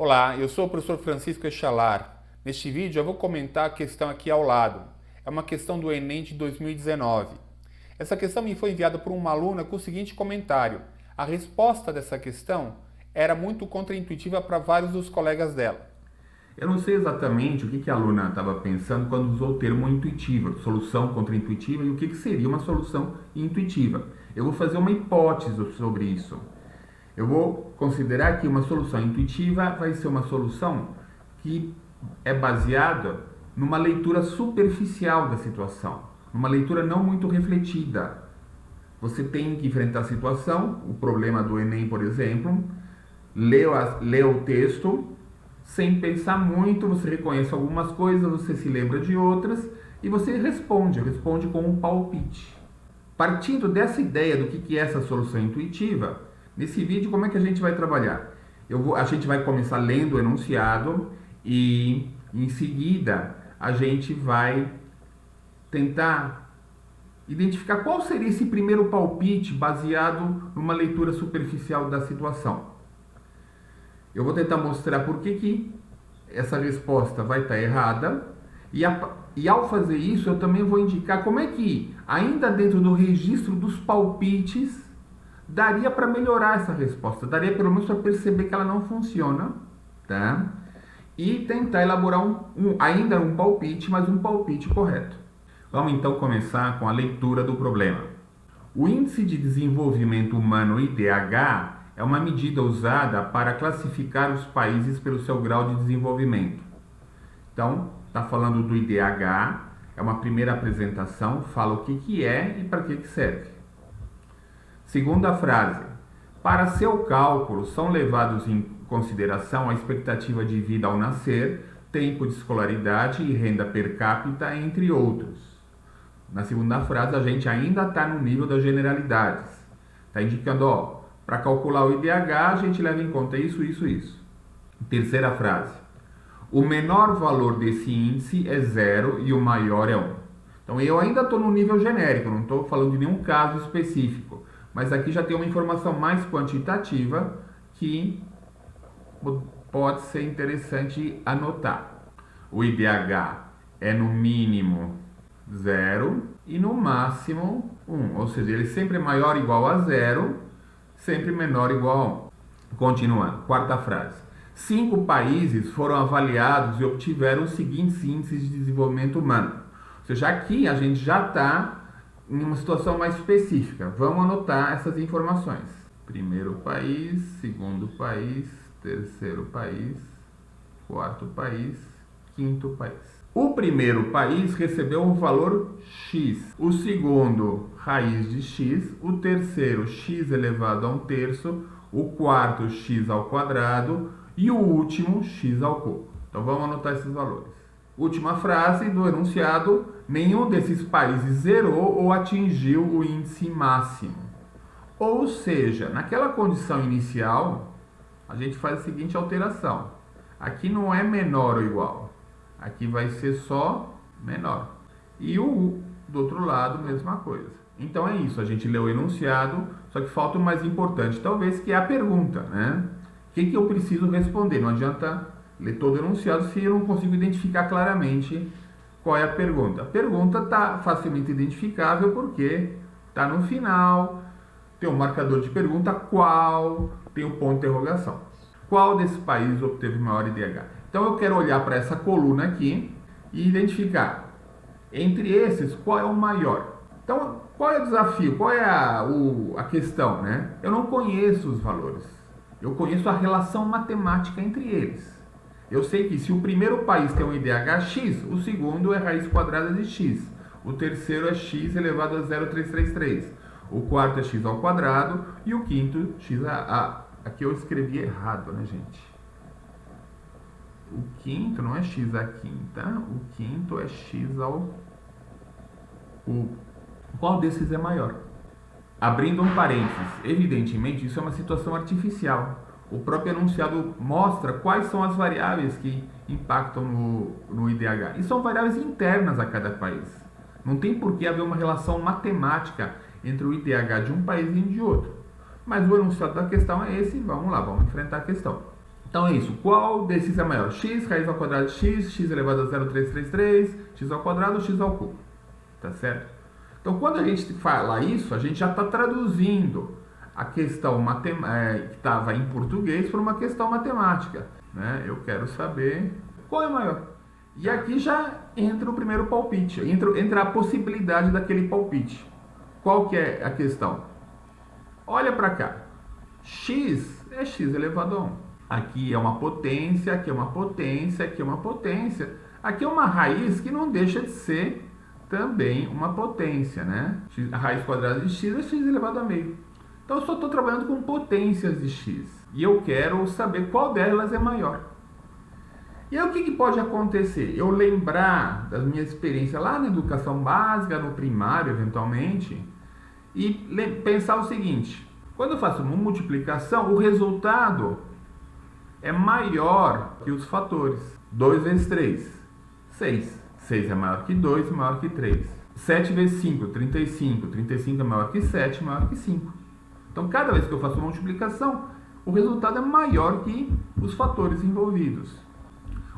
Olá, eu sou o professor Francisco Echalar. Neste vídeo eu vou comentar a questão aqui ao lado. É uma questão do Enem de 2019. Essa questão me foi enviada por uma aluna com o seguinte comentário. A resposta dessa questão era muito contraintuitiva para vários dos colegas dela. Eu não sei exatamente o que a aluna estava pensando quando usou o termo intuitiva, solução contraintuitiva, e o que seria uma solução intuitiva. Eu vou fazer uma hipótese sobre isso. Eu vou considerar que uma solução intuitiva vai ser uma solução que é baseada numa leitura superficial da situação, numa leitura não muito refletida. Você tem que enfrentar a situação, o problema do Enem, por exemplo, lê o texto, sem pensar muito, você reconhece algumas coisas, você se lembra de outras e você responde com um palpite. Partindo dessa ideia do que é essa solução intuitiva, nesse vídeo como é que a gente vai trabalhar? A gente vai começar lendo o enunciado e em seguida a gente vai tentar identificar qual seria esse primeiro palpite baseado numa leitura superficial da situação. Eu vou tentar mostrar por que essa resposta vai estar errada e ao fazer isso eu também vou indicar como é que, ainda dentro do registro dos palpites, daria para melhorar essa resposta, daria pelo menos para perceber que ela não funciona, tá? E tentar elaborar ainda um palpite, mas um palpite correto. Vamos então começar com a leitura do problema. O Índice de Desenvolvimento Humano, IDH, é uma medida usada para classificar os países pelo seu grau de desenvolvimento. Então, está falando do IDH, é uma primeira apresentação, fala o que é e para que serve. Segunda frase, para seu cálculo são levados em consideração a expectativa de vida ao nascer, tempo de escolaridade e renda per capita, entre outros. Na segunda frase, a gente ainda está no nível das generalidades. Está indicando, para calcular o IDH, a gente leva em conta isso, isso, isso. Terceira frase. O menor valor desse índice é 0 e o maior é 1. Então, eu ainda estou no nível genérico, não estou falando de nenhum caso específico. Mas aqui já tem uma informação mais quantitativa que pode ser interessante anotar. O IDH é no mínimo 0 e no máximo 1. Ou seja, ele sempre é maior ou igual a 0, sempre menor ou igual a 1. Continuando, quarta frase. 5 países foram avaliados e obtiveram os seguintes índices de desenvolvimento humano. Ou seja, aqui a gente já está em uma situação mais específica. Vamos anotar essas informações. Primeiro país, segundo país, terceiro país, quarto país, quinto país. O primeiro país recebeu um valor x, o segundo raiz de x, o terceiro x elevado a 1/3, o quarto x ao quadrado e o último x ao cubo. Então vamos anotar esses valores. Última frase do enunciado, nenhum desses países zerou ou atingiu o índice máximo. Ou seja, naquela condição inicial, a gente faz a seguinte alteração. Aqui não é menor ou igual, aqui vai ser só menor. E o do outro lado, mesma coisa. Então é isso, a gente leu o enunciado, só que falta o mais importante, talvez, que é a pergunta, né? O que eu preciso responder? Não adianta ler todo o enunciado se eu não consigo identificar claramente qual é a pergunta. A pergunta está facilmente identificável porque está no final, tem um marcador de pergunta, qual, tem o ponto de interrogação. Qual desses países obteve maior IDH? Então eu quero olhar para essa coluna aqui e identificar, entre esses, qual é o maior. Então, qual é o desafio? Qual é a questão, né? Eu não conheço os valores. Eu conheço a relação matemática entre eles. Eu sei que se o primeiro país tem um IDH x, o segundo é raiz quadrada de x. O terceiro é x elevado a 0,333. O quarto é x ao quadrado e o quinto x a... Aqui eu escrevi errado, né, gente? O quinto não é x à quinta, o quinto é x ao cubo. Qual desses é maior? Abrindo um parênteses, evidentemente isso é uma situação artificial. O próprio enunciado mostra quais são as variáveis que impactam no IDH. E são variáveis internas a cada país. Não tem por que haver uma relação matemática entre o IDH de um país e de outro. Mas o enunciado da questão é esse, vamos lá, vamos enfrentar a questão. Então é isso. Qual desses é maior? X raiz ao quadrado de x, x elevado a 0,333, x ao quadrado ou x ao cubo. Tá certo? Então quando a gente fala isso, a gente já está traduzindo a questão que estava em português para uma questão matemática. Né? Eu quero saber qual é maior. E aqui já entra o primeiro palpite, entra a possibilidade daquele palpite. Qual que é a questão? Olha para cá. X é x elevado a 1. Aqui é uma potência, aqui é uma potência, aqui é uma potência. Aqui é uma raiz que não deixa de ser também uma potência, né? A raiz quadrada de x é x elevado a meio. Então eu só estou trabalhando com potências de x. E eu quero saber qual delas é maior. E aí o que pode acontecer? Eu lembrar das minhas experiências lá na educação básica, no primário eventualmente, e pensar o seguinte: quando eu faço uma multiplicação, o resultado é maior que os fatores. 2 vezes 3, 6. 6 é maior que 2, maior que 3. 7 vezes 5, 35. 35 é maior que 7, maior que 5. Então, cada vez que eu faço uma multiplicação, o resultado é maior que os fatores envolvidos.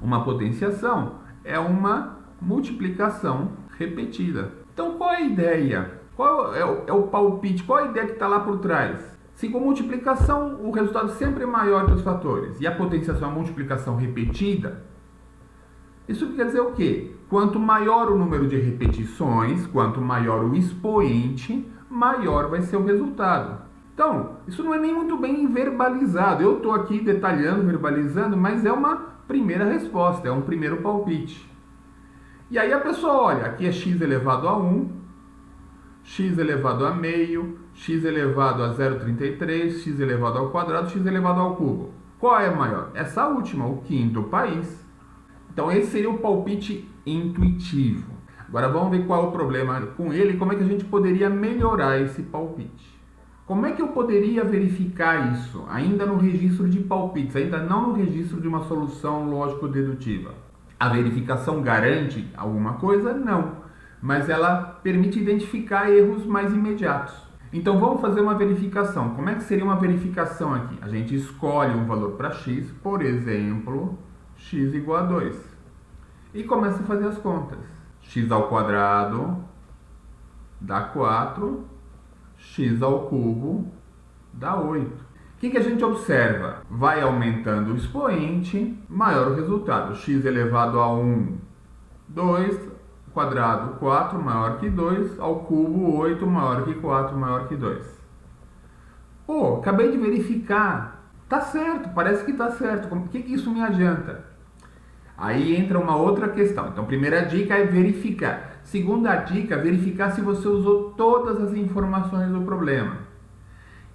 Uma potenciação é uma multiplicação repetida. Então, qual é a ideia? Qual é o palpite? Qual é a ideia que está lá por trás? Se com multiplicação o resultado sempre é maior que os fatores e a potenciação é uma multiplicação repetida, isso quer dizer o quê? Quanto maior o número de repetições, quanto maior o expoente, maior vai ser o resultado. Então, isso não é nem muito bem verbalizado. Eu estou aqui detalhando, verbalizando, mas é uma primeira resposta, é um primeiro palpite. E aí a pessoa olha, aqui é x elevado a 1, x elevado a meio, x elevado a 0,33, x elevado ao quadrado, x elevado ao cubo. Qual é maior? Essa última, o quinto país. Então esse seria o palpite intuitivo. Agora vamos ver qual é o problema com ele e como é que a gente poderia melhorar esse palpite. Como é que eu poderia verificar isso? Ainda no registro de palpites, ainda não no registro de uma solução lógico-dedutiva. A verificação garante alguma coisa? Não. Mas ela permite identificar erros mais imediatos. Então vamos fazer uma verificação. Como é que seria uma verificação aqui? A gente escolhe um valor para x, por exemplo, x igual a 2. E começa a fazer as contas. X ao quadrado dá 4, x ao cubo dá 8. O que a gente observa? Vai aumentando o expoente, maior o resultado. X elevado a 1, 2, quadrado 4 maior que 2, ao cubo 8 maior que 4, maior que 2. Pô, acabei de verificar. Tá certo, parece que tá certo. O que isso me adianta? Aí entra uma outra questão. Então, primeira dica é verificar. Segunda dica, verificar se você usou todas as informações do problema.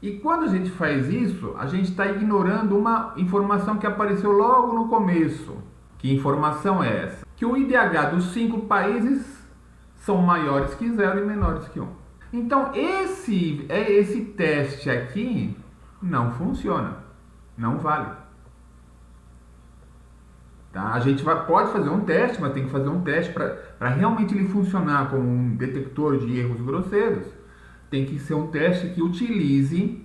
E quando a gente faz isso, a gente está ignorando uma informação que apareceu logo no começo. Que informação é essa? Que o IDH dos 5 países são maiores que 0 e menores que 1. Então, esse teste aqui não funciona. Não vale. Tá? A gente pode fazer um teste, mas tem que fazer um teste para realmente ele funcionar como um detector de erros grosseiros. Tem que ser um teste que utilize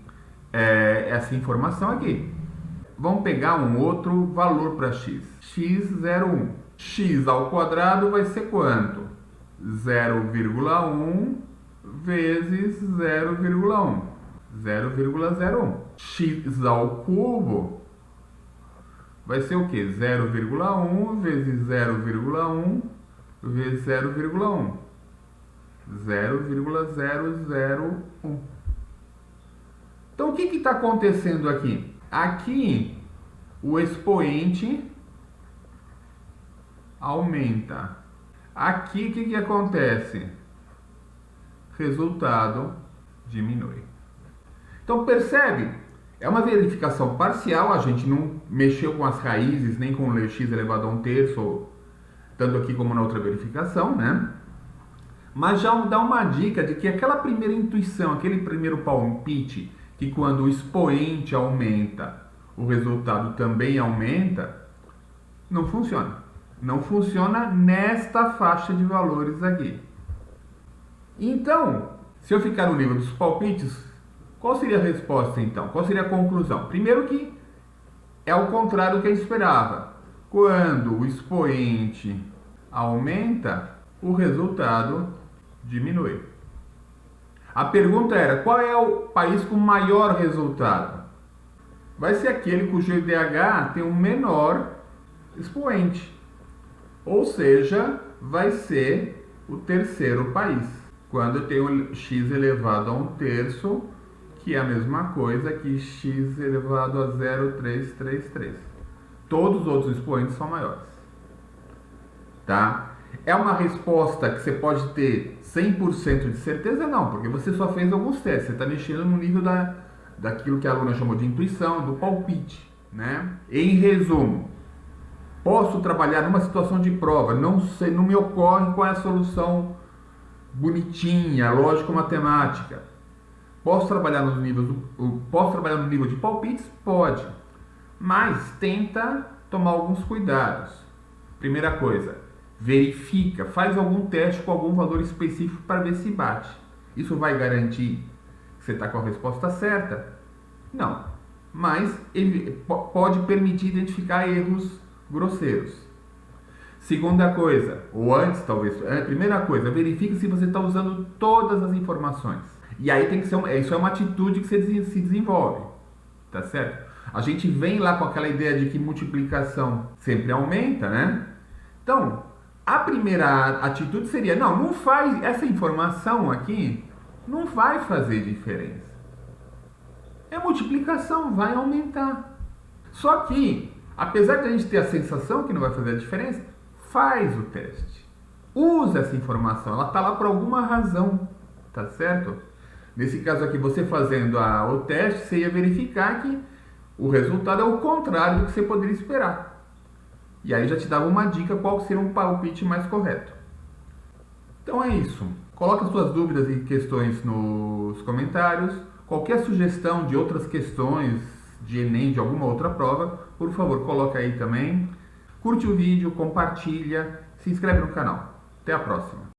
essa informação aqui. Vamos pegar um outro valor para x. x01. X ao quadrado vai ser quanto? 0,1 vezes 0,1. 0,01. X ao cubo vai ser o quê? 0,1 vezes 0,1 vezes 0,1. 0,001. Então, o que está acontecendo aqui? Aqui, o expoente aumenta. Aqui, o que acontece? Resultado diminui. Então, percebe? É uma verificação parcial, a gente não mexeu com as raízes, nem com o x elevado a 1/3, tanto aqui como na outra verificação, né? Mas já dá uma dica de que aquela primeira intuição, aquele primeiro palpite, que quando o expoente aumenta, o resultado também aumenta, não funciona. Não funciona nesta faixa de valores aqui. Então, se eu ficar no nível dos palpites, qual seria a resposta então? Qual seria a conclusão? Primeiro que é o contrário do que a gente esperava. Quando o expoente aumenta, o resultado diminui. A pergunta era, qual é o país com maior resultado? Vai ser aquele cujo IDH tem um menor expoente. Ou seja, vai ser o terceiro país. Quando eu tenho x elevado a 1/3, que é a mesma coisa que x elevado a 0,333. Todos os outros expoentes são maiores. Tá? É uma resposta que você pode ter 100% de certeza? Não, porque você só fez alguns testes. Você está mexendo no nível daquilo que a aluna chamou de intuição, do palpite. Né? Em resumo, posso trabalhar numa situação de prova, não me ocorre qual é a solução bonitinha, lógico-matemática. Posso trabalhar no nível de palpites? Pode. Mas tenta tomar alguns cuidados. Primeira coisa, verifica, faz algum teste com algum valor específico para ver se bate. Isso vai garantir que você está com a resposta certa? Não. Mas pode permitir identificar erros grosseiros. Segunda coisa, ou antes talvez, primeira coisa, verifique se você está usando todas as informações. E aí tem que ser isso é uma atitude que você se desenvolve, tá certo? A gente vem lá com aquela ideia de que multiplicação sempre aumenta, né? Então, a primeira atitude seria, não faz, essa informação aqui não vai fazer diferença. A multiplicação vai aumentar. Só que, apesar de a gente ter a sensação que não vai fazer a diferença, faz o teste. Usa essa informação, ela está lá por alguma razão, tá certo? Nesse caso aqui, você fazendo o teste, você ia verificar que o resultado é o contrário do que você poderia esperar. E aí já te dava uma dica qual seria um palpite mais correto. Então é isso. Coloque as suas dúvidas e questões nos comentários. Qualquer sugestão de outras questões de Enem, de alguma outra prova, por favor, coloca aí também. Curte o vídeo, compartilha, se inscreve no canal. Até a próxima.